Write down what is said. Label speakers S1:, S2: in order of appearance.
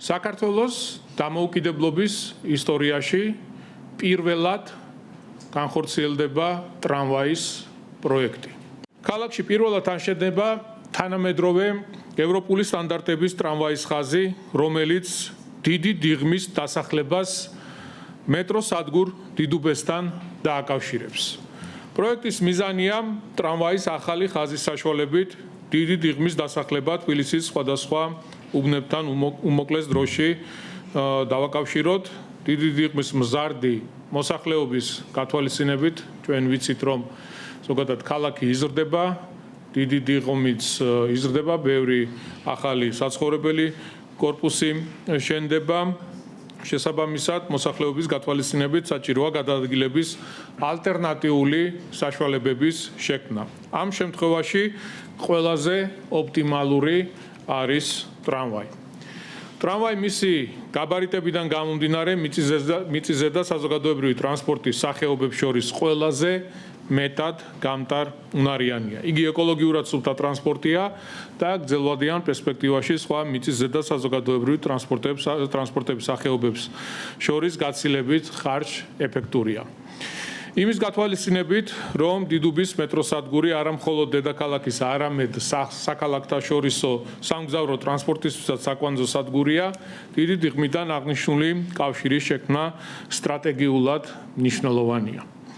S1: საქართველოს დამოუკიდებლობის ისტორიაში პირველად განხორციელდება ტრამვაის პროექტი. ქალაქში პირველად აღშენდება თანამედროვე ევროპული სტანდარტების ტრამვაის ხაზი, რომელიც დიდი დიღმის დასახლებას მეტროსადგურ დიდუბესთან დააკავშირებს. პროექტის მიზანია ტრამვაის ახალი ხაზის საშუალებით დიდი დიღმის დასახლება თბილისის სხვადასხვა უბნებთან უმოკლეს დროში დავაკავშიროთ. დიდი დიღმის მზარდი მოსახლეობის გათვალისწინებით ჩვენ ვიცით, რომ ზოგადად ქალაქი იზრდება, დიდი დიღმიც იზრდება, ბევრი ახალი საცხოვრებელი კორპუსი შენდება. შესაბამისად, მოსახლეობის გათვალისწინებით საჭიროა გადაადგილების ალტერნატიული საშუალებების შექმნა. ამ შემთხვევაში ყველაზე ოპტიმალური არის ტრამვაი. ტრამვაი მისი გაბარიტებიდან გამომდინარე მიწისზედა საზოგადოებრივი ტრანსპორტის სახეობებს შორის ყველაზე მეტად გამტარ უნარიანია. იგი ეკოლოგიურად სუფთა ტრანსპორტია და გრძელვადიან პერსპექტივაში სხვა მიწისზედა საზოგადოებრივი ტრანსპორტების სახეობებს შორის გაცილებით ხარჯ ეფექტურია. იმის გათვალისწინებით, რომ დიდუბის მეტროსადგური არა მხოლოდ დედაქალაქის, არამედ საქალაქთაშორისო სამგზავრო ტრანსპორტისთვისაც საკვანძო სადგურია, დიდი დიღმიდან აღნიშნული კავშირის შექმნა სტრატეგიულად მნიშვნელოვანია.